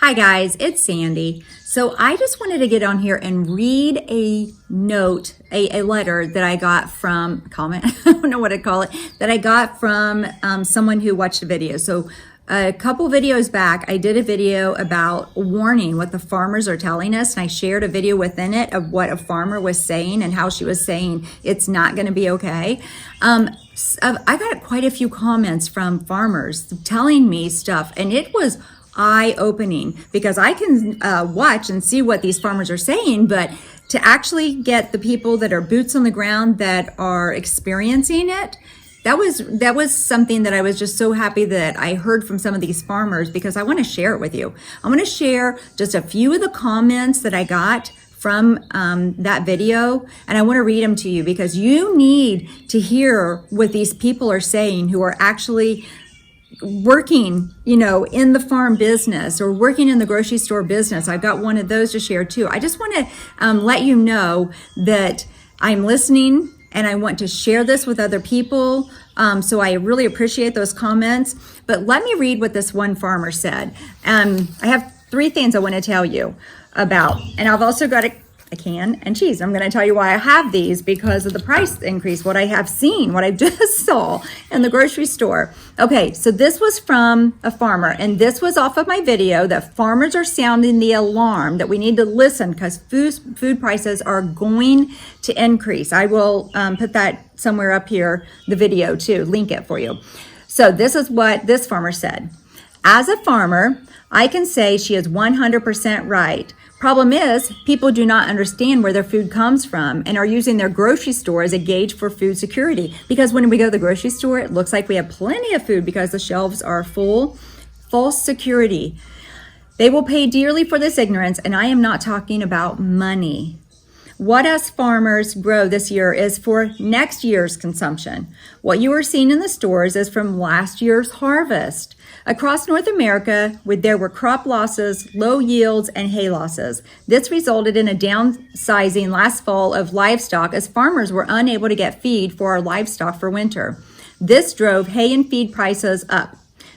Hi guys, it's Sandy. So I just wanted to get on here and read a note, a letter that I got from, comment, I don't know what to call it, that I got from someone who watched a video. So a couple videos back, I did a video about warning what the farmers are telling us, and I shared a video within it of what a farmer was saying and how she was saying it's not going to be okay. I got quite a few comments from farmers telling me stuff, and it was eye-opening because I can watch and see what these farmers are saying, but to actually get the people that are boots on the ground that are experiencing it, that was something that I was just so happy that I heard from some of these farmers, because I want to share it with you. I want to share just a few of the comments that I got from that video, and I want to read them to you because you need to hear what these people are saying who are actually working, in the farm business or working in the grocery store business. I've got one of those to share too. I just want to let you know that I'm listening and I want to share this with other people. So I really appreciate those comments. But let me read what this one farmer said. I have 3 things I want to tell you about. And I've also got a can and cheese. I'm going to tell you why I have these, because of the price increase, what I have seen, what I just saw in the grocery store. Okay, so this was from a farmer, and this was off of my video that farmers are sounding the alarm that we need to listen because food prices are going to increase. I will put that somewhere up here, the video too, link it for you. So this is what this farmer said. As a farmer, I can say she is 100% right. Problem is, people do not understand where their food comes from and are using their grocery store as a gauge for food security. Because when we go to the grocery store, it looks like we have plenty of food because the shelves are full. False security. They will pay dearly for this ignorance, and I am not talking about money. What us farmers grow this year is for next year's consumption. What you are seeing in the stores is from last year's harvest. Across North America, there were crop losses, low yields, and hay losses. This resulted in a downsizing last fall of livestock as farmers were unable to get feed for our livestock for winter. This drove hay and feed prices up.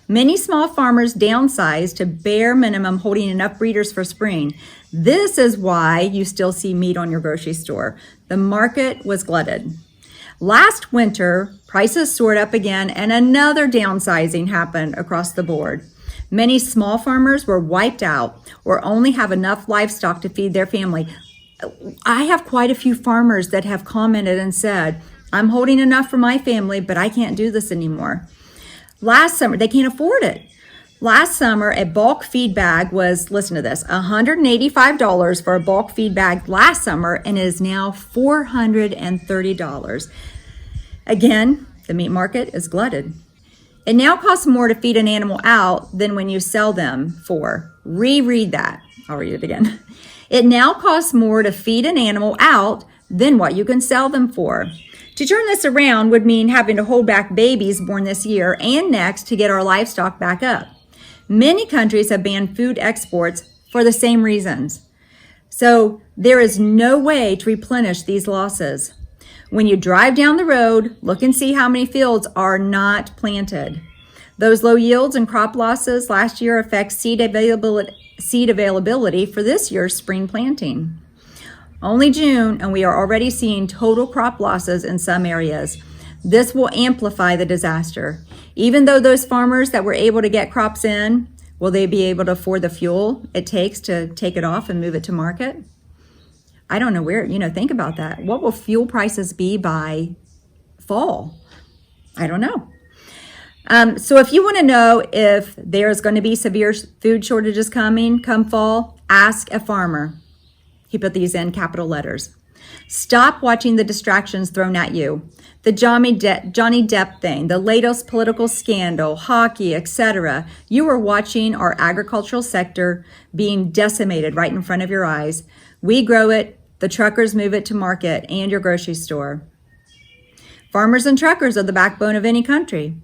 Many small farmers downsized to bare minimum, holding enough breeders for spring. This is why you still see meat on your grocery store. The market was glutted. Last winter, prices soared up again, and another downsizing happened across the board. Many small farmers were wiped out or only have enough livestock to feed their family. I have quite a few farmers that have commented and said, I'm holding enough for my family, but I can't do this anymore. Last summer, they can't afford it. Last summer, a bulk feed bag was, listen to this, $185 for a bulk feed bag last summer, and is now $430. Again, the meat market is glutted. It now costs more to feed an animal out than when you sell them for. Reread that. I'll read it again. It now costs more to feed an animal out than what you can sell them for. To turn this around would mean having to hold back babies born this year and next to get our livestock back up. Many countries have banned food exports for the same reasons. So there is no way to replenish these losses. When you drive down the road, look and see how many fields are not planted. Those low yields and crop losses last year affect seed availability for this year's spring planting. Only June, and we are already seeing total crop losses in some areas. This will amplify the disaster. Even though those farmers that were able to get crops in, will they be able to afford the fuel it takes to take it off and move it to market? I don't know where, think about that. What will fuel prices be by fall? I don't know. So if you want to know if there's going to be severe food shortages coming come fall, ask a farmer. He put these in capital letters. Stop watching the distractions thrown at you. The Johnny Depp thing, the latest political scandal, hockey, etc. You are watching our agricultural sector being decimated right in front of your eyes. We grow it, the truckers move it to market and your grocery store. Farmers and truckers are the backbone of any country.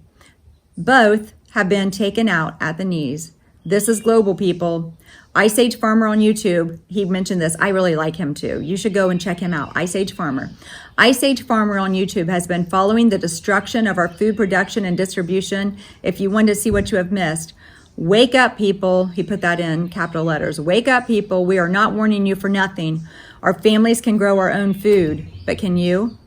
Both have been taken out at the knees. This is global, people. Ice Age Farmer on YouTube, he mentioned this. I really like him too. You should go and check him out, Ice Age Farmer. Ice Age Farmer on YouTube has been following the destruction of our food production and distribution. If you want to see what you have missed, Wake up, people. He put that in capital letters. Wake up, people. We are not warning you for nothing. Our families can grow our own food, but can you?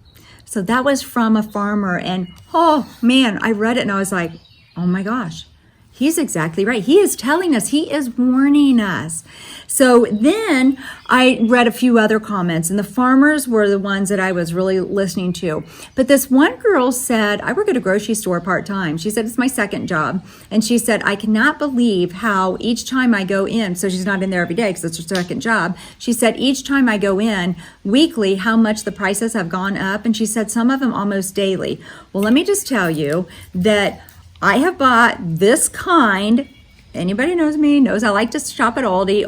So that was from a farmer. And oh man, I read it and I was like, oh my gosh, he's exactly right. He is telling us, he is warning us. So then I read a few other comments, and the farmers were the ones that I was really listening to. But this one girl said, I work at a grocery store part-time. She said, it's my second job. And she said, I cannot believe how each time I go in, so she's not in there every day because it's her second job. She said, each time I go in weekly, how much the prices have gone up. And she said, some of them almost daily. Well, let me just tell you that I have bought this kind. Anybody knows me knows I like to shop at Aldi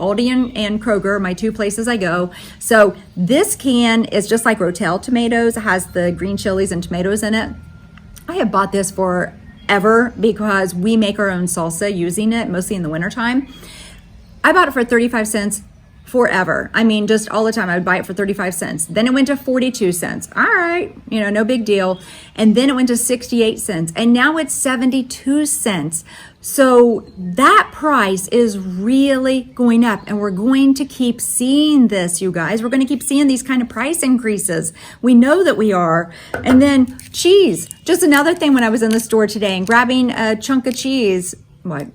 and Kroger, my two places I go. So this can is just like Rotel tomatoes. It has the green chilies and tomatoes in it. I have bought this forever because we make our own salsa using it, mostly in the wintertime. I bought it for 35 cents forever. I mean, just all the time. I would buy it for 35 cents. Then it went to 42 cents. All right, no big deal. And then it went to 68 cents. And now it's 72 cents. So that price is really going up. And we're going to keep seeing this, you guys. We're going to keep seeing these kind of price increases. We know that we are. And then cheese. Just another thing when I was in the store today and grabbing a chunk of cheese,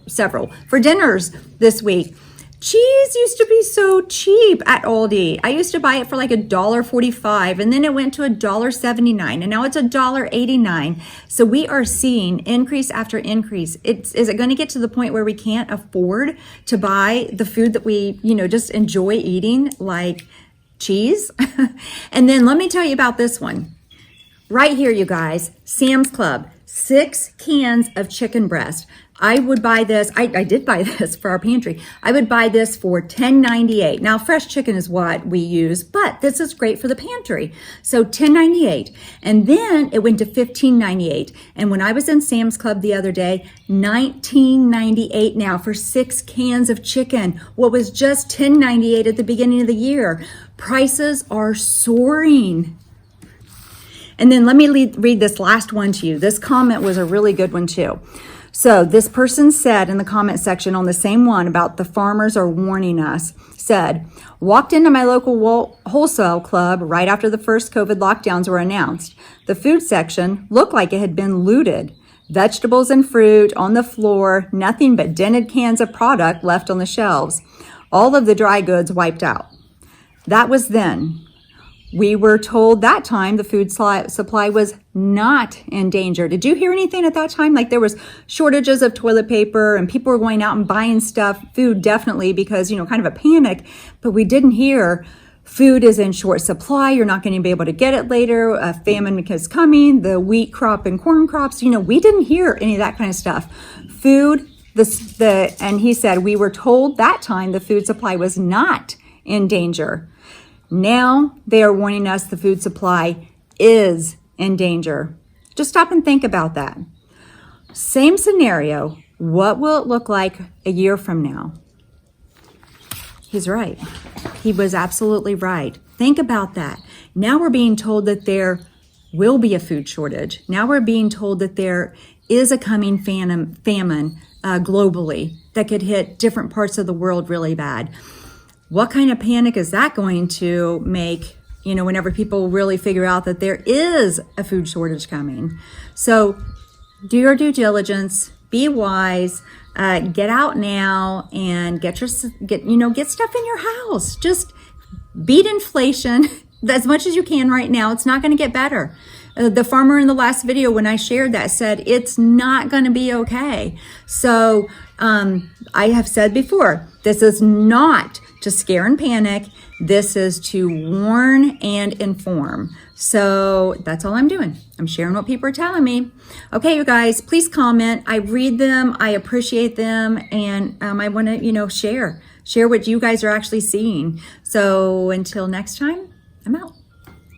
several, for dinners this week. Cheese used to be so cheap at Aldi. I used to buy it for like $1.45, and then it went to $1.79, and now it's $1.89. So we are seeing increase after increase. Is it going to get to the point where we can't afford to buy the food that we, just enjoy eating, like cheese? And then let me tell you about this one. Right here, you guys, Sam's Club, 6 cans of chicken breast. I would buy this. I did buy this for our pantry. I would buy this for $10.98. Now, fresh chicken is what we use, but this is great for the pantry. So $10.98. And then it went to $15.98. And when I was in Sam's Club the other day, $19.98 now for 6 cans of chicken. What was just $10.98 at the beginning of the year. Prices are soaring. And then let me read this last one to you. This comment was a really good one too. So this person said in the comment section on the same one about the farmers are warning us, said, walked into my local wholesale club right after the first COVID lockdowns were announced. The food section looked like it had been looted. Vegetables and fruit on the floor, nothing but dented cans of product left on the shelves. All of the dry goods wiped out. That was then. We were told that time the food supply was not in danger. Did you hear anything at that time? Like there was shortages of toilet paper and people were going out and buying stuff, food definitely because, kind of a panic, but we didn't hear food is in short supply. You're not going to be able to get it later. A famine is coming, the wheat crop and corn crops. We didn't hear any of that kind of stuff. Food, and he said, we were told that time the food supply was not in danger. Now they are warning us the food supply is in danger. Just stop and think about that. Same scenario. What will it look like a year from now? He's right. He was absolutely right. Think about that. Now we're being told that there will be a food shortage. Now we're being told that there is a coming famine globally that could hit different parts of the world really bad. What kind of panic is that going to make, whenever people really figure out that there is a food shortage coming? So do your due diligence, be wise, get out now and get stuff in your house. Just beat inflation as much as you can right now. It's not going to get better. The farmer in the last video, when I shared that, said it's not going to be okay. So I have said before, this is not to scare and panic. This is to warn and inform. So that's all I'm doing. I'm sharing what people are telling me. Okay, you guys, please comment. I read them. I appreciate them. And I want to, share what you guys are actually seeing. So until next time, I'm out.